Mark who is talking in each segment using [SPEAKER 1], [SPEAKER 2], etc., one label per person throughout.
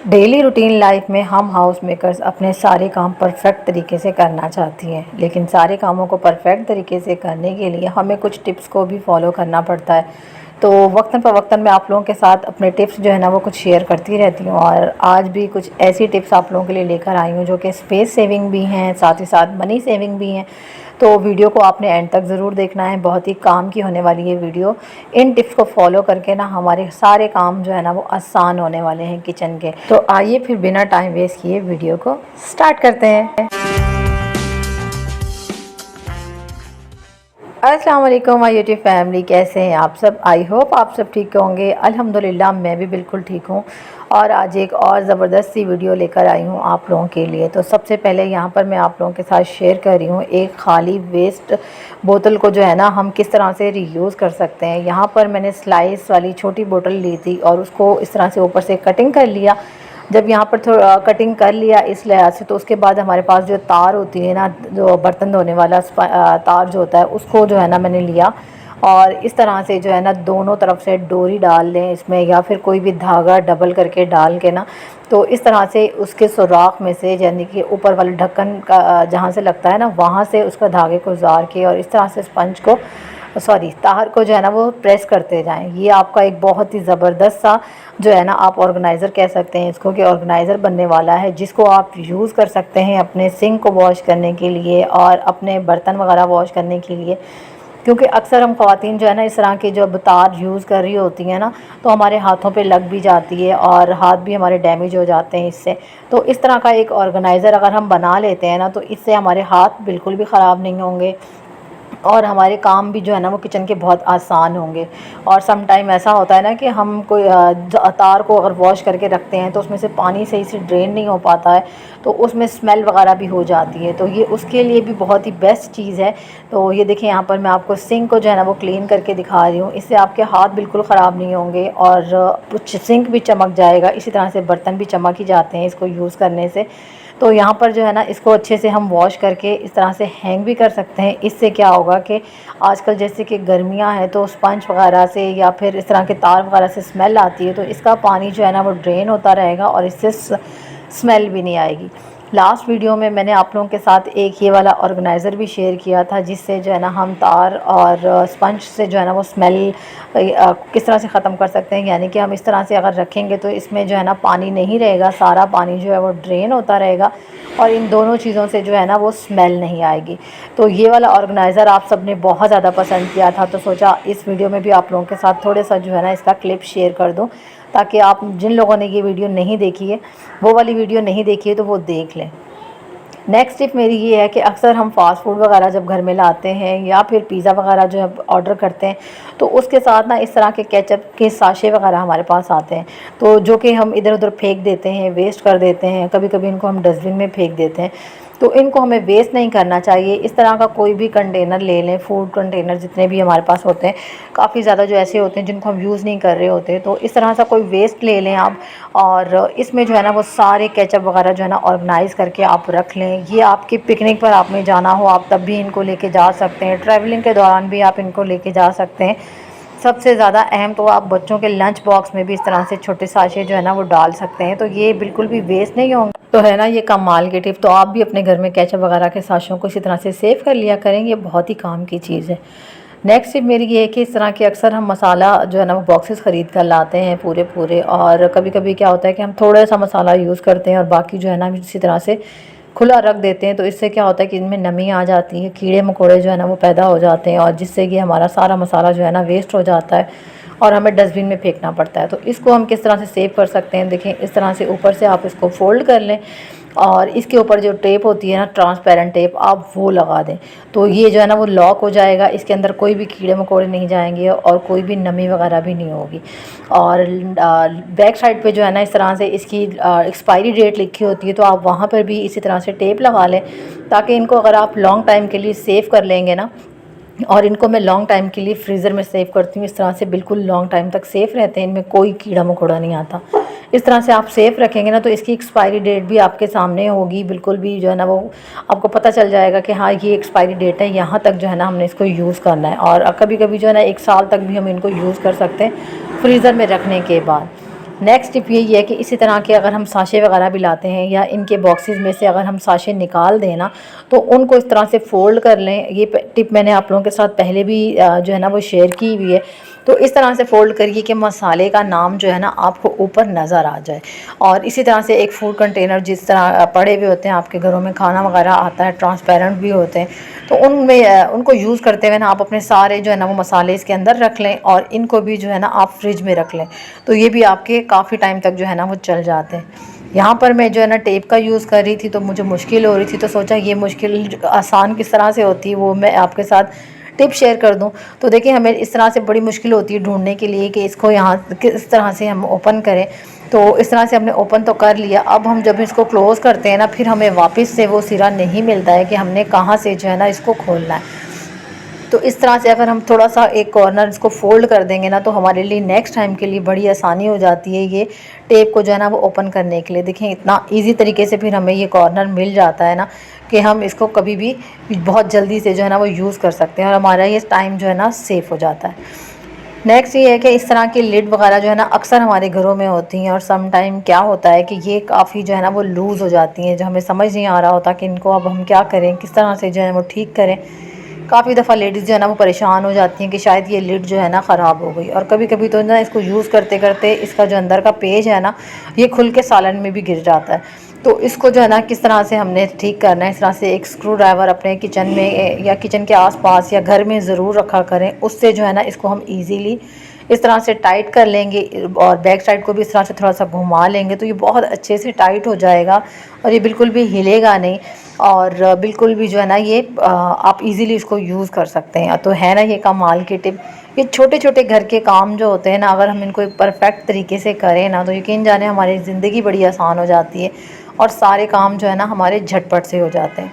[SPEAKER 1] Daily routine life में हम house makers अपने सारे काम परफेक्ट तरीके से करना चाहती हैं, लेकिन सारे कामों को परफेक्ट तरीके से करने के लिए हमें कुछ टिप्स को भी फॉलो करना पड़ता है। तो वक्तन फ़वक्तन मैं आप लोगों के साथ अपने टिप्स जो है ना वो कुछ शेयर करती रहती हूँ, और आज भी कुछ ऐसी टिप्स आप लोगों के लिए लेकर आई हूँ जो कि स्पेस सेविंग भी हैं, साथ ही साथ मनी सेविंग भी हैं। तो वीडियो को आपने एंड तक ज़रूर देखना है, बहुत ही काम की होने वाली है वीडियो। इन टिप्स को फॉलो करके ना हमारे सारे काम जो है ना वो आसान होने वाले हैं किचन के। तो आइए फिर बिना टाइम वेस्ट किए वीडियो को स्टार्ट करते हैं। अस्सलाम वालेकुम माय यूट्यूब फैमिली, कैसे हैं आप सब? आई होप आप सब ठीक होंगे। अल्हम्दुलिल्लाह मैं भी बिल्कुल ठीक हूँ, और आज एक और ज़बरदस्त सी वीडियो लेकर आई हूँ आप लोगों के लिए। तो सबसे पहले यहाँ पर मैं आप लोगों के साथ शेयर कर रही हूँ एक खाली वेस्ट बोतल को जो है ना हम किस तरह से रीयूज़ कर सकते हैं। यहाँ पर मैंने स्लाइस वाली छोटी बोतल ली थी और उसको इस तरह से ऊपर से कटिंग कर लिया। जब यहाँ पर थोड़ा कटिंग कर लिया इस लिहाज से, तो उसके बाद हमारे पास जो तार होती है ना, जो बर्तन धोने वाला तार जो होता है, उसको जो है ना मैंने लिया, और इस तरह से जो है ना दोनों तरफ से डोरी डाल लें इसमें, या फिर कोई भी धागा डबल करके डाल के ना, तो इस तरह से उसके सुराख में से, यानी कि ऊपर वाले ढक्कन का जहाँ से लगता है ना वहाँ से उसका धागे को उतार के, और इस तरह से स्पंज को तार को जो है ना वो प्रेस करते जाएं। ये आपका एक बहुत ही ज़बरदस्त सा जो है ना आप ऑर्गेनाइज़र कह सकते हैं इसको, कि ऑर्गेनाइज़र बनने वाला है, जिसको आप यूज़ कर सकते हैं अपने सिंक को वॉश करने के लिए और अपने बर्तन वगैरह वॉश करने के लिए। क्योंकि अक्सर हम ख़वातीन जो है ना इस तरह की जो तार यूज़ कर रही होती हैं ना, तो हमारे हाथों पे लग भी जाती है और हाथ भी हमारे डैमेज हो जाते हैं इससे। तो इस तरह का एक ऑर्गेनाइज़र अगर हम बना लेते हैं ना, तो इससे हमारे हाथ बिल्कुल भी ख़राब नहीं होंगे, और हमारे काम भी जो है ना वो किचन के बहुत आसान होंगे। और सम टाइम ऐसा होता है ना कि हम कोई तार को अगर वॉश करके रखते हैं तो उसमें से पानी सही से ड्रेन नहीं हो पाता है, तो उसमें स्मेल वगैरह भी हो जाती है। तो ये उसके लिए भी बहुत ही बेस्ट चीज़ है। तो ये देखिए, यहाँ पर मैं आपको सिंक को जो है ना वो क्लीन करके दिखा रही हूँ। इससे आपके हाथ बिल्कुल ख़राब नहीं होंगे और सिंक भी चमक जाएगा। इसी तरह से बर्तन भी चमक ही जाते हैं इसको यूज़ करने से। तो यहाँ पर जो है ना इसको अच्छे से हम वॉश करके इस तरह से हैंग भी कर सकते हैं। इससे क्या होगा कि आजकल जैसे कि गर्मियाँ हैं, तो स्पंज वगैरह से या फिर इस तरह के तार वगैरह से स्मेल आती है, तो इसका पानी जो है ना वो ड्रेन होता रहेगा और इससे स्मेल भी नहीं आएगी। लास्ट वीडियो में मैंने आप लोगों के साथ एक ये वाला ऑर्गेनाइज़र भी शेयर किया था, जिससे जो है ना हम तार और स्पंज से जो है ना वो स्मेल किस तरह से ख़त्म कर सकते हैं। यानी कि हम इस तरह से अगर रखेंगे तो इसमें जो है ना पानी नहीं रहेगा, सारा पानी जो है वो ड्रेन होता रहेगा, और इन दोनों चीज़ों से जो है ना वो स्मेल नहीं आएगी। तो ये वाला ऑर्गेनाइज़र आप सब ने बहुत ज़्यादा पसंद किया था, तो सोचा इस वीडियो में भी आप लोगों के साथ थोड़े सा जो है ना इसका क्लिप शेयर कर दूँ, ताकि आप जिन लोगों ने ये वीडियो नहीं देखी है, वो वाली वीडियो नहीं देखी है, तो वो देख लें। नेक्स्ट टिप मेरी ये है कि अक्सर हम फ़ास्ट फूड वगैरह जब घर में लाते हैं या फिर पिज़्ज़ा वगैरह जो है ऑर्डर करते हैं, तो उसके साथ ना इस तरह के केचप के साशे वगैरह हमारे पास आते हैं, तो जो कि हम इधर उधर फेंक देते हैं, वेस्ट कर देते हैं। कभी कभी इनको हम डस्टबिन में फेंक देते हैं, तो इनको हमें वेस्ट नहीं करना चाहिए। इस तरह का कोई भी कंटेनर ले लें, फूड कंटेनर जितने भी हमारे पास होते हैं, काफ़ी ज़्यादा जो ऐसे होते हैं जिनको हम यूज़ नहीं कर रहे होते, तो इस तरह सा कोई वेस्ट ले लें आप, और इसमें जो है ना वो सारे केचप वगैरह जो है ना ऑर्गेनाइज़ करके आप रख लें। ये आपकी पिकनिक पर आपने जाना हो, आप तब भी इनको लेके जा सकते हैं, ट्रैवलिंग के दौरान भी आप इनको लेके जा सकते हैं। सबसे ज़्यादा अहम तो आप बच्चों के लंच बॉक्स में भी इस तरह से छोटे साशे जो है ना वो डाल सकते हैं, तो ये बिल्कुल भी वेस्ट नहीं होंगे। तो है ना ये कमाल की टिप। तो आप भी अपने घर में केचप वगैरह के साशों को इसी तरह से सेव कर लिया करेंगे, बहुत ही काम की चीज़ है। नेक्स्ट टिप मेरी ये है कि इस तरह के अक्सर हम मसाला जो है ना वो बॉक्सेस ख़रीद कर लाते हैं पूरे पूरे, और कभी कभी क्या होता है कि हम थोड़ा सा मसाला यूज़ करते हैं और बाकी जो है ना इसी तरह से खुला रख देते हैं। तो इससे क्या होता है कि इनमें नमी आ जाती है, कीड़े मकोड़े जो है ना वो पैदा हो जाते हैं, और जिससे कि हमारा सारा मसाला जो है ना वेस्ट हो जाता है और हमें डस्टबिन में फेंकना पड़ता है। तो इसको हम किस तरह से सेव कर सकते हैं, देखें इस तरह से ऊपर से आप इसको फोल्ड कर लें, और इसके ऊपर जो टेप होती है ना, ट्रांसपेरेंट टेप, आप वो लगा दें, तो ये जो है ना वो लॉक हो जाएगा। इसके अंदर कोई भी कीड़े मकोड़े नहीं जाएंगे और कोई भी नमी वगैरह भी नहीं होगी। और बैक साइड पे जो है ना इस तरह से इसकी एक्सपायरी डेट लिखी होती है, तो आप वहाँ पर भी इसी तरह से टेप लगा लें, ताकि इनको अगर आप लॉन्ग टाइम के लिए सेव कर लेंगे ना, और इनको मैं लॉन्ग टाइम के लिए फ्रीज़र में सेव करती हूँ, इस तरह से बिल्कुल लॉन्ग टाइम तक सेफ़ रहते हैं, इनमें कोई कीड़ा मकोड़ा नहीं आता। इस तरह से आप सेफ़ रखेंगे ना, तो इसकी एक्सपायरी डेट भी आपके सामने होगी, बिल्कुल भी जो है ना वो आपको पता चल जाएगा कि हाँ ये एक्सपायरी डेट है, यहाँ तक जो है ना हमने इसको यूज़ करना है। और कभी कभी जो है ना 1 साल तक भी हम इनको यूज़ कर सकते हैं फ्रीज़र में रखने के बाद। नेक्स्ट टिप यही है कि इसी तरह के अगर हम साशे वगैरह भी लाते हैं या इनके बॉक्सेस में से अगर हम साशे निकाल दें ना, तो उनको इस तरह से फ़ोल्ड कर लें। ये टिप मैंने आप लोगों के साथ पहले भी जो है ना वो शेयर की हुई है। तो इस तरह से फ़ोल्ड करिए कि मसाले का नाम जो है ना आपको ऊपर नज़र आ जाए। और इसी तरह से एक फ़ूड कंटेनर जिस तरह पड़े हुए होते हैं आपके घरों में, खाना वगैरह आता है, ट्रांसपेरेंट भी होते हैं, तो उनमें उनको यूज़ करते हुए ना आप अपने सारे जो है ना वो मसाले इसके अंदर रख लें और इनको भी जो है ना आप फ्रिज में रख लें। तो ये भी आपके काफ़ी टाइम तक जो है ना वो चल जाते हैं। यहाँ पर मैं जो है ना टेप का यूज़ कर रही थी तो मुझे मुश्किल हो रही थी, तो सोचा ये मुश्किल आसान किस तरह से होती है वो मैं आपके साथ टिप शेयर कर दूं। तो देखिए हमें इस तरह से बड़ी मुश्किल होती है ढूंढने के लिए कि इसको यहाँ किस तरह से हम ओपन करें। तो इस तरह से हमने ओपन तो कर लिया। अब हम जब इसको क्लोज़ करते हैं ना, फिर हमें वापस से वो सिरा नहीं मिलता है कि हमने कहाँ से जो है ना इसको खोलना है। तो इस तरह से अगर हम थोड़ा सा एक कॉर्नर इसको फ़ोल्ड कर देंगे ना, तो हमारे लिए नेक्स्ट टाइम के लिए बड़ी आसानी हो जाती है ये टेप को जो है ना वो ओपन करने के लिए। देखिए इतना इजी तरीके से फिर हमें ये कॉर्नर मिल जाता है ना कि हम इसको कभी भी बहुत जल्दी से जो है ना वो यूज़ कर सकते हैं और हमारा ये टाइम जो है ना सेफ़ हो जाता है। नेक्स्ट ये है कि इस तरह की लिड वगैरह जो है ना अक्सर हमारे घरों में होती हैं और सम टाइम क्या होता है कि ये काफ़ी जो है ना वो लूज़ हो जाती हैं, जो हमें समझ नहीं आ रहा होता कि इनको अब हम क्या करें, किस तरह से जो है वो ठीक करें। काफ़ी दफ़ा लेडीज़ जो है ना वो परेशान हो जाती हैं कि शायद ये लिड जो है ना ख़राब हो गई, और कभी कभी तो ना इसको यूज़ करते करते इसका जो अंदर का पेज है ना ये खुल के सालन में भी गिर जाता है। तो इसको जो है ना किस तरह से हमने ठीक करना है, इस तरह से एक स्क्रू ड्राइवर अपने किचन में या किचन के आसपास या घर में ज़रूर रखा करें। उससे जो है ना इसको हम इजीली इस तरह से टाइट कर लेंगे और बैक साइड को भी इस तरह से थोड़ा सा घुमा लेंगे तो ये बहुत अच्छे से टाइट हो जाएगा और ये बिल्कुल भी हिलेगा नहीं। और बिल्कुल भी जो है ना ये आप इजीली इसको यूज़ कर सकते हैं। तो है ना ये कमाल की टिप। ये छोटे छोटे घर के काम जो होते हैं ना, अगर हम इनको एक परफेक्ट तरीके से करें ना, तो यकीन जाने हमारी ज़िंदगी बड़ी आसान हो जाती है और सारे काम जो है ना हमारे झटपट से हो जाते हैं।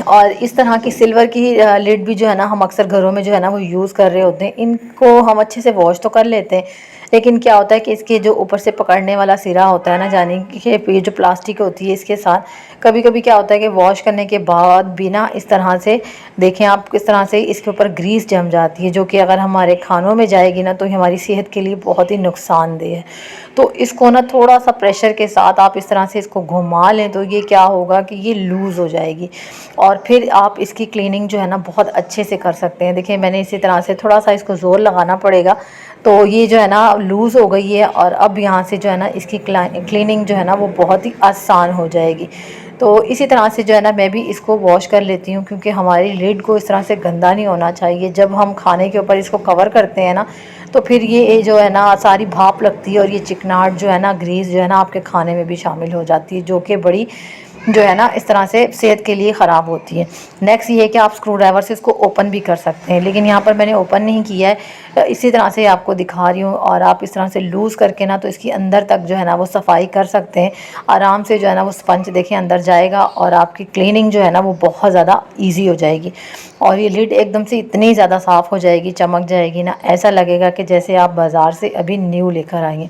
[SPEAKER 1] और इस तरह की सिल्वर की लिड भी जो है ना हम अक्सर घरों में जो है ना वो यूज़ कर रहे होते हैं। इनको हम अच्छे से वॉश तो कर लेते हैं, लेकिन क्या होता है कि इसके जो ऊपर से पकड़ने वाला सिरा होता है ना, जाने कि ये जो प्लास्टिक होती है इसके साथ कभी कभी क्या होता है कि वॉश करने के बाद भी ना इस तरह से देखें आप किस तरह से इसके ऊपर ग्रीस जम जाती है, जो कि अगर हमारे खानों में जाएगी ना तो हमारी सेहत के लिए बहुत ही नुकसानदेह है। तो इसको ना थोड़ा सा प्रेशर के साथ आप इस तरह से इसको घुमा लें तो ये क्या होगा कि ये लूज़ हो जाएगी और फिर आप इसकी क्लीनिंग जो है ना बहुत अच्छे से कर सकते हैं। देखिए मैंने इसी तरह से थोड़ा सा इसको ज़ोर लगाना पड़ेगा तो ये जो है ना लूज़ हो गई है और अब यहाँ से जो है ना इसकी क्लीनिंग जो है ना वो बहुत ही आसान हो जाएगी। तो इसी तरह से जो है ना मैं भी इसको वॉश कर लेती हूँ, क्योंकि हमारी लिड को इस तरह से गंदा नहीं होना चाहिए। जब हम खाने के ऊपर इसको कवर करते हैं ना तो फिर ये जो है ना सारी भाप लगती है और ये चिकनाहट जो है ना, ग्रीस जो है ना आपके खाने में भी शामिल हो जाती है, जो कि बड़ी जो है ना इस तरह से सेहत के लिए ख़राब होती है। नेक्स्ट ये है कि आप स्क्रू ड्राइवर से इसको ओपन भी कर सकते हैं, लेकिन यहाँ पर मैंने ओपन नहीं किया है, इसी तरह से आपको दिखा रही हूँ। और आप इस तरह से लूज़ करके ना तो इसकी अंदर तक जो है ना वो सफाई कर सकते हैं आराम से। जो है ना वो स्पंज देखें अंदर जाएगा और आपकी क्लीनिंग जो है ना वो बहुत ज़्यादा ईजी हो जाएगी और ये लिड एकदम से इतनी ज़्यादा साफ़ हो जाएगी, चमक जाएगी ना, ऐसा लगेगा कि जैसे आप बाज़ार से अभी न्यू लेकर आई हैं।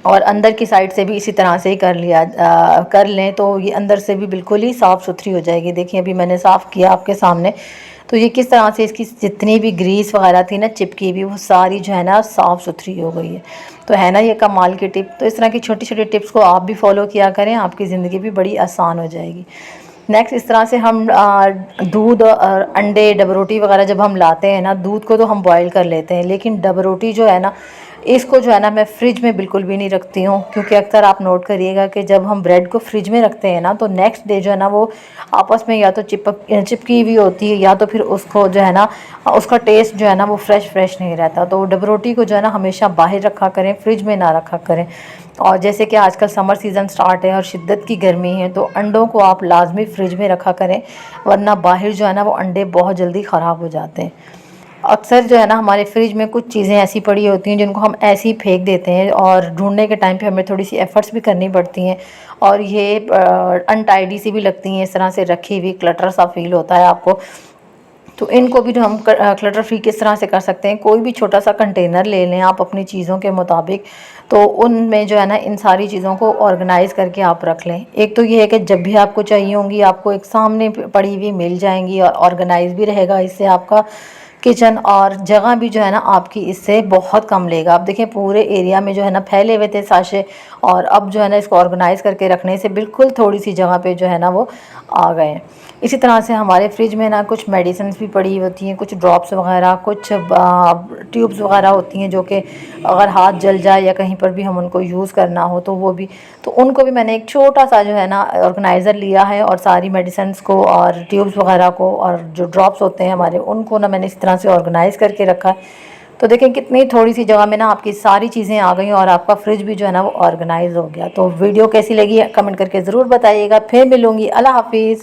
[SPEAKER 1] और अंदर की साइड से भी इसी तरह से ही कर लें तो ये अंदर से भी बिल्कुल ही साफ़ सुथरी हो जाएगी। देखिए अभी मैंने साफ़ किया आपके सामने, तो ये किस तरह से इसकी जितनी भी ग्रीस वगैरह थी ना चिपकी हुई वो सारी जो है ना साफ़ सुथरी हो गई है। तो है ना ये कमाल की टिप। तो इस तरह की छोटी छोटी टिप्स को आप भी फॉलो किया करें, आपकी ज़िंदगी भी बड़ी आसान हो जाएगी। नेक्स्ट इस तरह से हम दूध और अंडे, डबरोटी वगैरह जब हम लाते हैं ना, दूध को तो हम बॉईल कर लेते हैं, लेकिन डबरोटी जो है ना इसको जो है ना मैं फ़्रिज में बिल्कुल भी नहीं रखती हूँ, क्योंकि अक्सर आप नोट करिएगा कि जब हम ब्रेड को फ्रिज में रखते हैं ना तो नेक्स्ट डे जो है ना वो आपस में या तो चिपकी हुई होती है या तो फिर उसको जो है ना उसका टेस्ट जो है ना वो फ्रेश नहीं रहता। तो डबरोटी को जो है ना हमेशा बाहर रखा करें, फ्रिज में ना रखा करें। और जैसे कि आजकल समर सीज़न स्टार्ट है और शिद्दत की गर्मी है, तो अंडों को आप लाजमी फ्रिज में रखा करें, वरना बाहर जो है ना वो अंडे बहुत जल्दी ख़राब हो जाते हैं। अक्सर जो है ना हमारे फ्रिज में कुछ चीज़ें ऐसी पड़ी होती हैं जिनको हम ऐसे ही फेंक देते हैं और ढूंढने के टाइम पे हमें थोड़ी सी एफ़र्ट्स भी करनी पड़ती हैं और ये अनटाइडी सी भी लगती हैं, इस तरह से रखी हुई क्लटर सा फील होता है आपको। तो इनको भी जो हम क्लटर फ्री किस तरह से कर सकते हैं, कोई भी छोटा सा कंटेनर ले लें आप अपनी चीज़ों के मुताबिक, तो उनमें जो है ना इन सारी चीज़ों को ऑर्गेनाइज़ करके आप रख लें। एक तो ये है कि जब भी आपको चाहिए होंगी आपको एक सामने पड़ी हुई मिल जाएंगी और ऑर्गेनाइज़ भी रहेगा, इससे आपका किचन और जगह भी जो है ना आपकी इससे बहुत कम लेगा। आप देखें पूरे एरिया में जो है ना फैले हुए थे साशे, और अब जो है ना इसको ऑर्गेनाइज़ करके रखने से बिल्कुल थोड़ी सी जगह पे जो है ना वो आ गए। इसी तरह से हमारे फ्रिज में ना कुछ मेडिसिन भी पड़ी होती हैं, कुछ ड्रॉप्स वगैरह, कुछ ट्यूब्स वगैरह होती हैं जो कि अगर हाथ जल जाए या कहीं पर भी हम उनको यूज़ करना हो तो वो भी, तो उनको भी मैंने एक छोटा सा जो है ना ऑर्गेनाइज़र लिया है और सारी मेडिसिन को और ट्यूब्स वगैरह को और जो ड्रॉप्स होते हैं हमारे उनको ना मैंने इस तरह से ऑर्गेनाइज़ करके रखा है। तो देखें कितनी थोड़ी सी जगह में ना आपकी सारी चीज़ें आ गई और आपका फ्रिज भी जो है ना वो ऑर्गेनाइज़ हो गया। तो वीडियो कैसी लगी कमेंट करके ज़रूर बताइएगा। फिर मिलूँगी। अल्लाह हाफिज़।